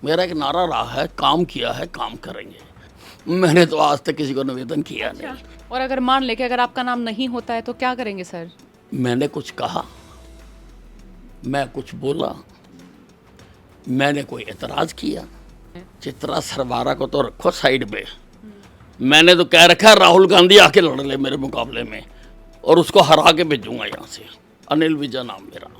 मेरा एक नारा रहा है, काम किया है काम करेंगे। मैंने तो आज तक किसी को निवेदन किया नहीं। और अगर मान लें कि अगर आपका नाम नहीं होता है तो क्या करेंगे सर? मैंने कुछ कहा, मैं कुछ बोला, मैंने कोई एतराज किया? चित्रा सरवारा को तो रखो साइड पे। मैंने तो कह रखा है राहुल गांधी आके लड़ ले मेरे मुकाबले में और उसको हरा के भेजूंगा यहाँ से। अनिल विजय नाम मेरा।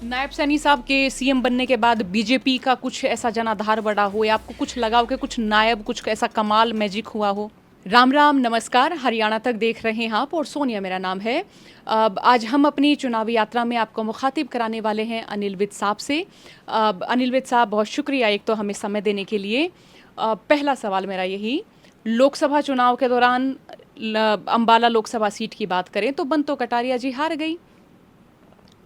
नायब सैनी साहब के सीएम बनने के बाद बीजेपी का कुछ ऐसा जनाधार बढ़ा हो या आपको कुछ लगा हो कि कुछ नायब कुछ ऐसा कमाल मैजिक हुआ हो? राम राम नमस्कार, हरियाणा तक देख रहे हैं आप और सोनिया मेरा नाम है। आज हम अपनी चुनावी यात्रा में आपको मुखातिब कराने वाले हैं अनिल विज साहब से। अनिल विज साहब बहुत शुक्रिया एक तो हमें समय देने के लिए। पहला सवाल मेरा यही, लोकसभा चुनाव के दौरान अंबाला लोकसभा सीट की बात करें तो बंतो कटारिया जी हार गई।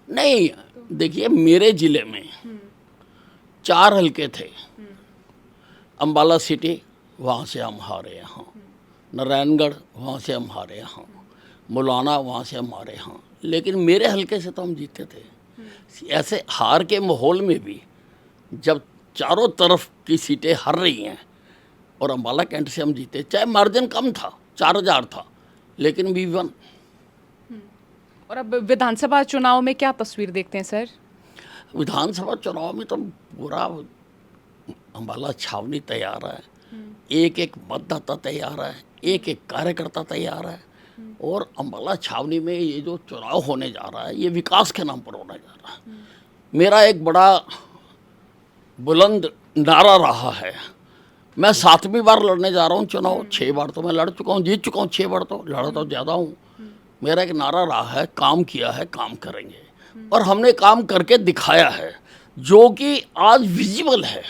नहीं, देखिए मेरे जिले में 4 हलके थे। अंबाला सिटी वहाँ से हम हारे यहाँ, नारायणगढ़ वहाँ से हम हारे यहाँ, मुलाना वहाँ से हम हारे यहाँ, लेकिन मेरे हलके से तो हम जीते थे। ऐसे हार के माहौल में भी जब चारों तरफ की सीटें हार रही हैं और अंबाला कैंट से हम जीते, चाहे मार्जिन कम था, 4000 था, लेकिन वी वन। और अब विधानसभा चुनाव में क्या तस्वीर देखते हैं सर? विधानसभा चुनाव में तो पूरा अंबाला छावनी तैयार है, एक एक मतदाता तैयार है, एक एक कार्यकर्ता तैयार है। और अंबाला छावनी में ये जो चुनाव होने जा रहा है ये विकास के नाम पर होने जा रहा है। मेरा एक बड़ा बुलंद नारा रहा है, मैं 7वीं बार लड़ने जा रहा हूँ चुनाव। 6 बार तो मैं लड़ चुका हूँ, जीत चुका हूँ 6 बार, तो लड़ा तो ज़्यादा हूँ। मेरा एक नारा रहा है, काम किया है काम करेंगे, और हमने काम करके दिखाया है जो कि आज विजिबल है।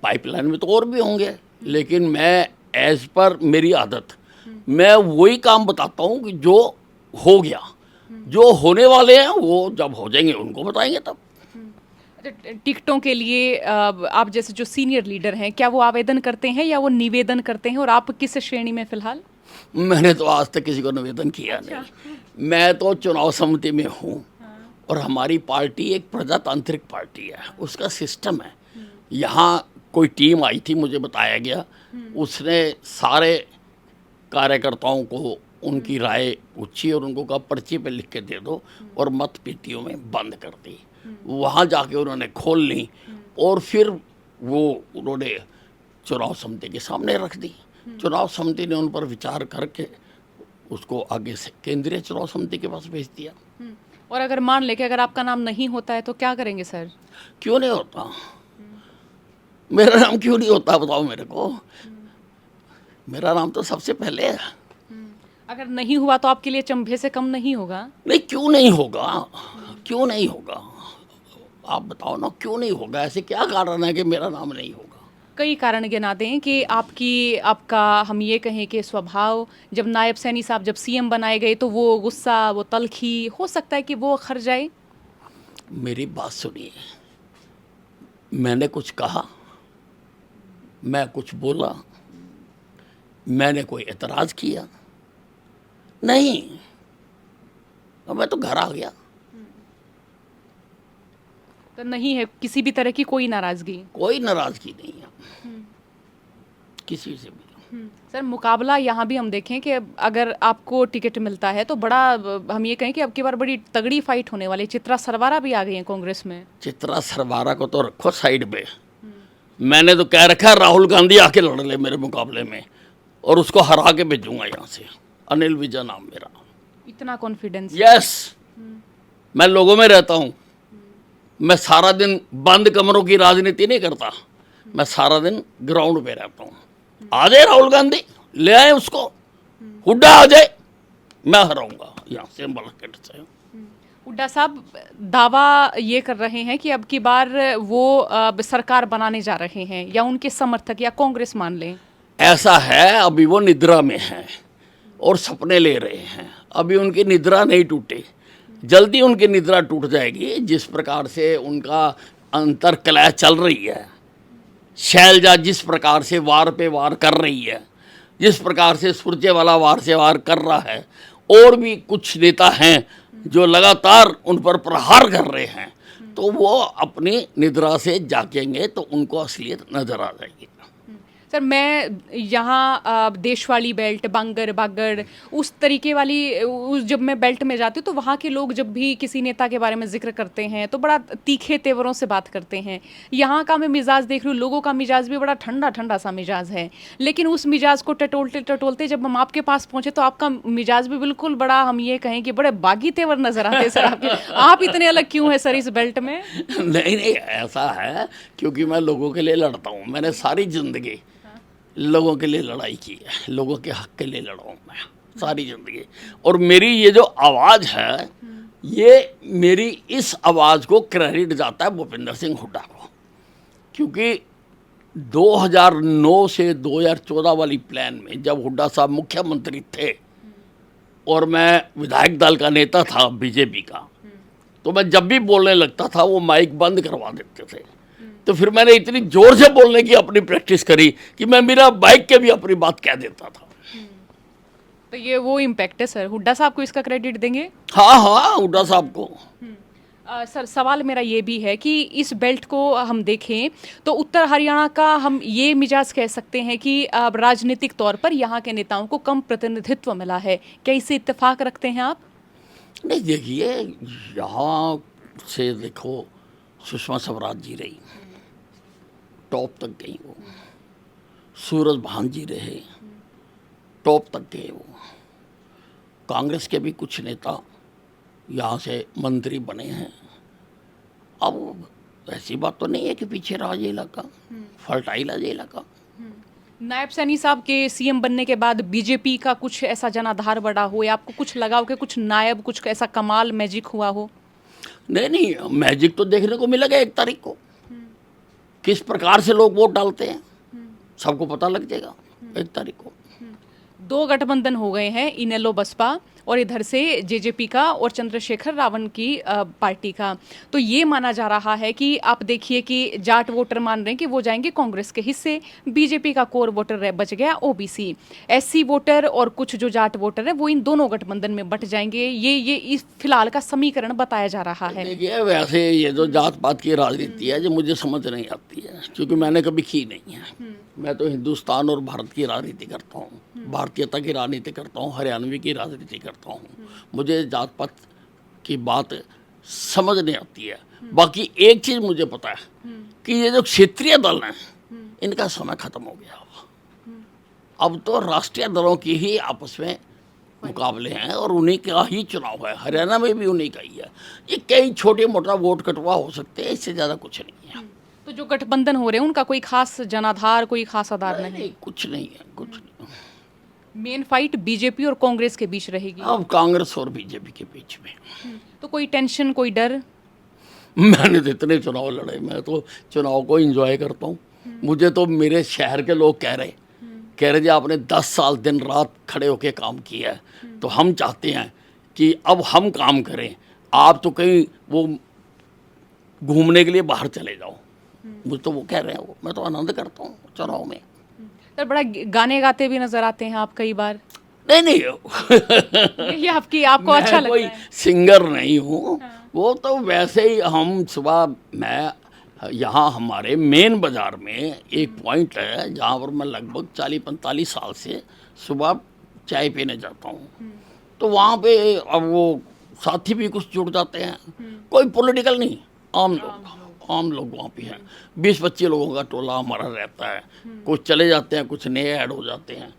पाइपलाइन में तो और भी होंगे, लेकिन मैं एज पर मेरी आदत मैं वही काम बताता हूँ कि जो हो गया, जो होने वाले हैं वो जब हो जाएंगे उनको बताएंगे तब। टिकटों के लिए आप जैसे जो सीनियर लीडर हैं क्या वो आवेदन करते हैं या वो निवेदन करते हैं, और आप किस श्रेणी में फिलहाल? मैंने तो आज तक किसी को निवेदन किया नहीं। मैं तो चुनाव समिति में हूँ और हमारी पार्टी एक प्रजातांत्रिक पार्टी है, उसका सिस्टम है। यहाँ कोई टीम आई थी, मुझे बताया गया, उसने सारे कार्यकर्ताओं को उनकी राय पूछी और उनको कहा पर्ची पे लिख के दे दो और मत पेटियों में बंद कर दी। वहाँ जाके उन्होंने खोल ली और फिर वो उन्होंने चुनाव समिति के सामने रख दी। चुनाव समिति ने उन पर विचार करके उसको आगे से केंद्रीय चुनाव समिति के पास भेज दिया। और अगर मान लें कि अगर आपका नाम नहीं होता है तो क्या करेंगे सर? क्यों नहीं होता? मेरा नाम क्यों नहीं होता बताओ मेरे को? मेरा नाम तो सबसे पहले है। अगर नहीं हुआ तो आपके लिए चंभे से कम नहीं होगा? नहीं, क्यों नहीं होगा? क्यों नहीं होगा? आप बताओ ना, क्यों नहीं होगा? ऐसे क्या कारण है कि मेरा नाम नहीं होगा? कई कारण गिना दें कि आपका हम ये कहें कि स्वभाव, जब नायब सैनी साहब जब सीएम बनाए गए तो वो गुस्सा, वो तलखी, हो सकता है कि वो खर जाए। मेरी बात सुनिए, मैंने कुछ कहा, मैं कुछ बोला, मैंने कोई एतराज किया नहीं, तो मैं तो घर आ गया। तो नहीं है किसी भी तरह की कोई नाराजगी? कोई नाराजगी नहीं है किसी से भी। सर मुकाबला यहाँ भी हम देखें कि अगर आपको टिकट मिलता है तो बड़ा, हम ये कहें कि अब की बार बड़ी तगड़ी फाइट होने वाली है। चित्रा सरवारा भी आ गई हैं कांग्रेस में। चित्रा सरवारा को तो रखो साइड पे। मैंने तो कह रखा है राहुल गांधी आके लड़ ले मेरे मुकाबले में और उसको हरा के भेजूंगा यहाँ से। अनिल विजय नाम मेरा। इतना कॉन्फिडेंस? यस, मैं लोगों में रहता हूँ। मैं सारा दिन बंद कमरों की राजनीति नहीं करता, मैं सारा दिन ग्राउंड पे रहता हूँ। आ जाए राहुल गांधी, ले आए उसको, हुड्डा आ जाए, मैं हराऊंगा यहाँ से अंबाला कैंट से। हुड्डा साहब दावा ये कर रहे हैं कि अब की बार वो सरकार बनाने जा रहे हैं, या उनके समर्थक या कांग्रेस मान लें? ऐसा है, अभी वो निद्रा में हैं और सपने ले रहे हैं। अभी उनकी निद्रा नहीं टूटी, जल्दी उनकी निद्रा टूट जाएगी। जिस प्रकार से उनका अंतर्कलह चल रही है, शैलजा जिस प्रकार से वार पे वार कर रही है, जिस प्रकार से सुरजेवाला वार से वार कर रहा है, और भी कुछ नेता हैं जो लगातार उन पर प्रहार कर रहे हैं, तो वो अपनी निद्रा से जागेंगे तो उनको असलियत नजर आ जाएगी। सर मैं यहाँ देशवाली बेल्ट, बांगर, बागड़, उस तरीके वाली जब मैं बेल्ट में जाती हूँ तो वहाँ के लोग जब भी किसी नेता के बारे में जिक्र करते हैं तो बड़ा तीखे तेवरों से बात करते हैं। यहाँ का मैं मिजाज देख रही हूँ, लोगों का मिजाज भी बड़ा ठंडा ठंडा सा मिजाज है, लेकिन उस मिजाज को टटोलते टटोलते जब हम आपके पास पहुँचे तो आपका मिजाज भी बिल्कुल बड़ा, हम ये कहें कि बड़े बागी तेवर नजर आते हैं सर आपके। आप इतने अलग क्यों हैं सर इस बेल्ट में? नहीं नहीं, ऐसा है क्योंकि मैं लोगों के लिए लड़ता हूँ। मैंने सारी जिंदगी लोगों के लिए लड़ाई की है, लोगों के हक के लिए लड़ा हूँ मैं सारी जिंदगी। और मेरी ये जो आवाज़ है, ये मेरी इस आवाज़ को क्रेडिट जाता है भूपिंदर सिंह हुड्डा को, क्योंकि 2009 से 2014 वाली प्लान में जब हुड्डा साहब मुख्यमंत्री थे और मैं विधायक दल का नेता था बीजेपी का, तो मैं जब भी बोलने लगता था वो माइक बंद करवा देते थे। तो फिर मैंने इतनी जोर से बोलने की अपनी प्रैक्टिस करी कि मैं बिना बाइक के भी अपनी बात कह देता था। तो ये वो इम्पैक्ट है सर, हुड्डा साहब को इसका क्रेडिट देंगे? हाँ हाँ, हुड्डा साहब को। सर सवाल मेरा ये भी है कि इस बेल्ट को हम देखें तो उत्तर हरियाणा का हम ये मिजाज कह सकते हैं कि राजनीतिक तौर पर यहाँ के नेताओं को कम प्रतिनिधित्व मिला है, क्या इससे इत्तेफाक रखते हैं आप? नहीं देखिए, यहाँ से देखो सुषमा स्वराज जी रही, टॉप तक गई वो। सूरज भान जी रहे, टॉप तक गए वो। कांग्रेस के भी कुछ नेता यहाँ से मंत्री बने हैं। अब ऐसी बात तो नहीं है कि पीछे रहा ये इलाका, फर्टाइल है ये इलाका। नायब सैनी साहब के सीएम बनने के बाद बीजेपी का कुछ ऐसा जनाधार बढ़ा हो या आपको कुछ लगा हो कि कुछ नायब, कुछ ऐसा कमाल मैजिक हुआ हो? नहीं नहीं, मैजिक तो देखने को मिलेगा 1 तारीख को। किस प्रकार से लोग वोट डालते हैं सबको पता लग जाएगा 1 तारीख को। 2 गठबंधन हो गए हैं, इनेलो बसपा और इधर से जेजेपी का और चंद्रशेखर रावण की पार्टी का। तो ये माना जा रहा है कि आप देखिए कि जाट वोटर मान रहे हैं कि वो जाएंगे कांग्रेस के हिस्से, बीजेपी का कोर वोटर बच गया ओबीसी, एससी वोटर और कुछ जो जाट वोटर है वो इन दोनों गठबंधन में बट जाएंगे। ये इस फिलहाल का समीकरण बताया जा रहा है। देखिए, वैसे ये जो जात पात की राजनीति है जो मुझे समझ नहीं आती है, क्योंकि मैंने कभी की नहीं है। मैं तो हिंदुस्तान और भारत की राजनीति करता हूँ, भारतीयता की राजनीति करता हूँ, हरियाणवी की राजनीति करता हूँ। मुझे जात पात की बात समझ नहीं आती है। बाकी एक चीज़ मुझे पता है कि ये जो क्षेत्रीय दल हैं इनका समय खत्म हो गया। अब तो राष्ट्रीय दलों की ही आपस में मुकाबले हैं और उन्हीं का ही चुनाव है। हरियाणा में भी उन्हीं का ही है। ये कई छोटे मोटा वोट कटवा हो सकते हैं, इससे ज़्यादा कुछ नहीं है। तो जो गठबंधन हो रहे हैं उनका कोई खास जनाधार, कोई खास आधार नहीं? कुछ नहीं है, कुछ नहीं। मेन फाइट बीजेपी और कांग्रेस के बीच रहेगी? अब कांग्रेस और बीजेपी के बीच में। तो कोई टेंशन, कोई डर? मैंने तो इतने चुनाव लड़े, मैं तो चुनाव को एंजॉय करता हूँ। मुझे तो मेरे शहर के लोग कह रहे जी आपने 10 साल दिन रात खड़े होके काम किया है, तो हम चाहते हैं कि अब हम काम करें, आप तो कहीं वो घूमने के लिए बाहर चले जाओ। मुझे तो वो कह रहे हैं, वो मैं तो आनंद करता हूँ चुनाव में। तो बड़ा गाने गाते भी नजर आते हैं आप कई बार। नहीं नहीं, ये आपको अच्छा लगता कोई है? सिंगर नहीं हूँ। वो तो वैसे ही हम सुबह, मैं यहाँ हमारे मेन बाज़ार में एक पॉइंट है जहाँ पर मैं लगभग 40-45 साल से सुबह चाय पीने जाता हूँ। तो वहाँ पे अब वो साथी भी कुछ जुड़ जाते हैं, कोई पॉलिटिकल नहीं, आम लोग वहाँ पे हैं। 20-25 लोगों का टोला हमारा रहता है। कुछ चले जाते हैं, कुछ नए ऐड हो जाते हैं।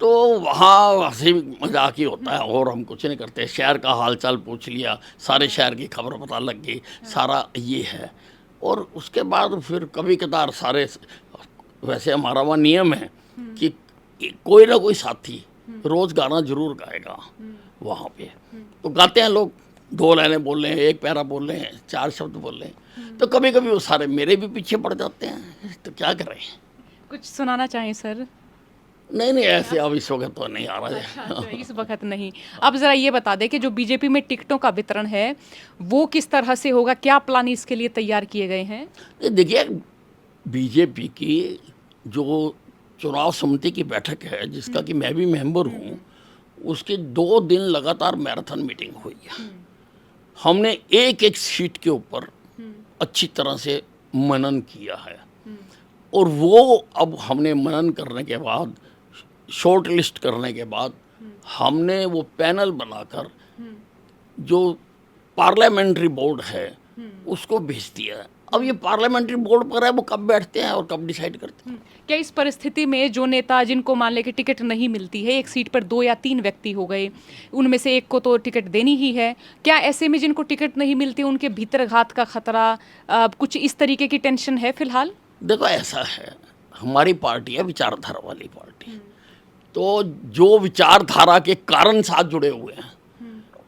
तो वहाँ हंसी मजाक ही होता है और हम कुछ नहीं करते। शहर का हालचाल पूछ लिया, सारे शहर की खबर पता लग गई, सारा ये है। और उसके बाद फिर कभी कदार सारे, वैसे हमारा वहाँ नियम है कि कोई ना कोई साथी रोज़ गाना जरूर गाएगा वहाँ पे। तो गाते हैं लोग, 2 लाइनें बोल रहे हैं, 1 पैरा बोल रहे हैं, 4 शब्द बोल रहे हैं। तो कभी कभी वो सारे मेरे भी पीछे पड़ जाते हैं, तो क्या करें। कुछ सुनाना चाहें सर? नहीं नहीं, ऐसे अब इस वक्त तो नहीं आ रहा है। अच्छा, इस वक्त नहीं। अब ज़रा ये बता दें कि जो बीजेपी में टिकटों का वितरण है वो किस तरह से होगा, क्या प्लान इसके लिए तैयार किए गए हैं? देखिए, बीजेपी की जो चुनाव समिति की बैठक है, जिसका कि मैं भी मेंबर हूँ, उसके 2 दिन लगातार मैराथन मीटिंग हुई है। हमने एक सीट के ऊपर अच्छी तरह से मनन किया है। और वो अब हमने मनन करने के बाद, शॉर्ट लिस्ट करने के बाद, हमने वो पैनल बनाकर जो पार्लियामेंट्री बोर्ड है उसको भेज दिया है। अब ये पार्लियामेंट्री बोर्ड पर है, वो कब बैठते हैं और कब डिसाइड करते हैं। क्या इस परिस्थिति में जो नेता जिनको मान ले कि टिकट नहीं मिलती है, एक सीट पर 2 या 3 व्यक्ति हो गए, उनमें से एक को तो टिकट देनी ही है, क्या ऐसे में जिनको टिकट नहीं मिलती उनके भीतर घात का खतरा, कुछ इस तरीके की टेंशन है फिलहाल? देखो ऐसा है, हमारी पार्टी है विचारधारा वाली पार्टी, तो जो विचारधारा के कारण साथ जुड़े हुए हैं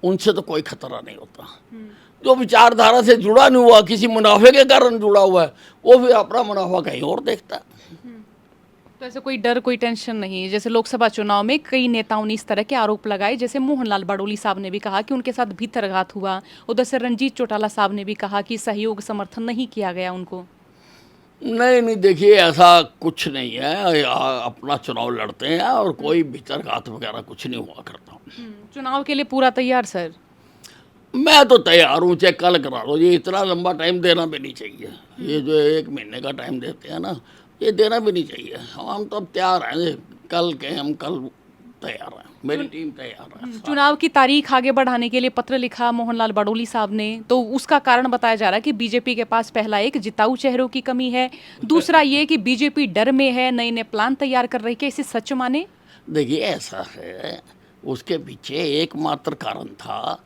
उनसे तो कोई खतरा नहीं होता। जो विचारधारा से जुड़ा नहीं हुआ, किसी मुनाफे के कारण जुड़ा हुआ है, वो भी अपना मुनाफा कहीं और देखता है। तो ऐसे कोई डर, कोई टेंशन नहीं है? जैसे लोकसभा चुनाव में कई नेताओं ने इस तरह के आरोप लगाए, जैसे मोहनलाल बड़ोली साहब ने भी कहा कि उनके साथ भीतरघात हुआ, उधर से रंजीत चौटाला साहब ने भी कहा कि सहयोग समर्थन नहीं किया गया उनको। नहीं, देखिए ऐसा कुछ नहीं है, अपना चुनाव लड़ते हैं और कोई भीतरघात वगैरह कुछ नहीं हुआ करता। चुनाव के लिए पूरा तैयार सर? मैं तो तैयार हूँ, चाहे कल करा लो। ये इतना लंबा टाइम देना भी नहीं चाहिए, ये जो 1 महीने का टाइम देते हैं ना, ये देना भी नहीं चाहिए। हम तो अब तैयार हैं, कल के हम कल तैयार हैं, मेरी टीम तैयार है। चुनाव की तारीख आगे बढ़ाने के लिए पत्र लिखा मोहनलाल बड़ोली साहब ने, तो उसका कारण बताया जा रहा है कि बीजेपी के पास पहला एक जिताऊ चेहरों की कमी है, दूसरा ये कि बीजेपी डर में है, नए नए प्लान तैयार कर रही है। इसे सच माने? देखिए ऐसा है, उसके पीछे एकमात्र कारण था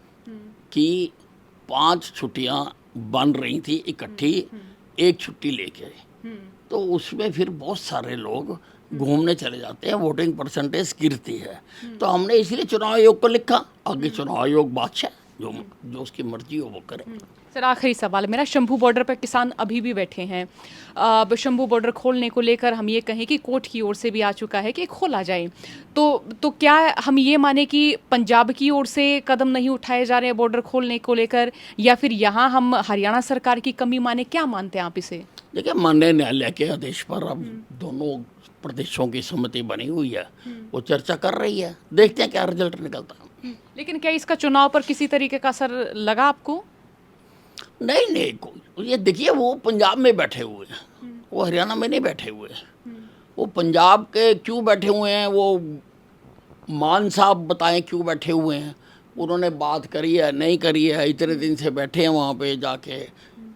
कि 5 छुट्टियां बन रही थी इकट्ठी, एक छुट्टी लेके, तो उसमें फिर बहुत सारे लोग घूमने चले जाते हैं, वोटिंग परसेंटेज गिरती है। तो हमने इसलिए चुनाव आयोग को लिखा, आगे चुनाव आयोग बादशाह, जो उसकी मर्जी हो वो करे। सर आखिरी सवाल मेरा, शंभू बॉर्डर पर किसान अभी भी बैठे हैं। अब शंभू बॉर्डर खोलने को लेकर हम ये कहें कि कोर्ट की ओर से भी आ चुका है कि खोला जाए, तो क्या हम ये माने कि पंजाब की ओर से कदम नहीं उठाए जा रहे हैं बॉर्डर खोलने को लेकर, या फिर यहाँ हम हरियाणा सरकार की कमी माने? क्या मानते हैं आप इसे? देखिए, माननीय न्यायालय के आदेश पर अब दोनों प्रदेशों की समिति बनी हुई है, वो चर्चा कर रही है, देखते हैं क्या रिजल्ट निकलता है। लेकिन क्या इसका चुनाव पर किसी तरीके का असर लगा आपको? नहीं, ये देखिए, वो पंजाब में बैठे हुए हैं, वो हरियाणा में नहीं बैठे हुए हैं। वो पंजाब के क्यों बैठे हुए हैं, वो मान साहब बताएं क्यों बैठे हुए हैं, उन्होंने बात करी है नहीं करी है, इतने दिन से बैठे हैं वहाँ पे जाके,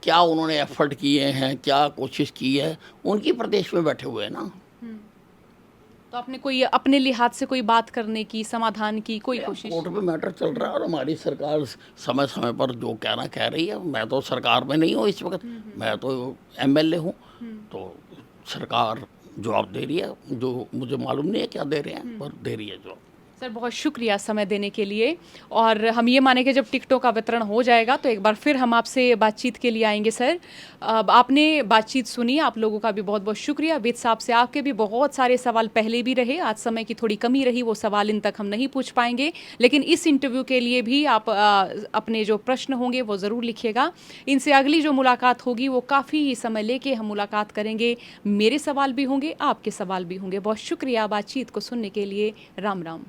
क्या उन्होंने एफर्ट किए हैं, क्या कोशिश की है, उनकी प्रदेश में बैठे हुए हैं ना। तो आपने कोई अपने लिहाज से कोई बात करने की, समाधान की कोई कोशिश? कोर्ट में मैटर चल रहा है और हमारी सरकार समय समय पर जो कहना कह रही है। मैं तो सरकार में नहीं हूँ इस वक्त, मैं तो एमएलए हूँ, तो सरकार जवाब दे रही है, जो मुझे मालूम नहीं है क्या दे रहे हैं, पर दे रही है जवाब। सर बहुत शुक्रिया समय देने के लिए, और हम ये माने कि जब टिकटों का वितरण हो जाएगा तो एक बार फिर हम आपसे बातचीत के लिए आएंगे। सर अब आपने बातचीत सुनी, आप लोगों का भी बहुत बहुत शुक्रिया। वेद साहब से आपके भी बहुत सारे सवाल पहले भी रहे, आज समय की थोड़ी कमी रही, वो सवाल इन तक हम नहीं पूछ पाएंगे, लेकिन इस इंटरव्यू के लिए भी आप अपने जो प्रश्न होंगे वो ज़रूर लिखिएगा। इनसे अगली जो मुलाकात होगी वो काफ़ी समय लेके हम मुलाकात करेंगे, मेरे सवाल भी होंगे, आपके सवाल भी होंगे। बहुत शुक्रिया बातचीत को सुनने के लिए। राम राम।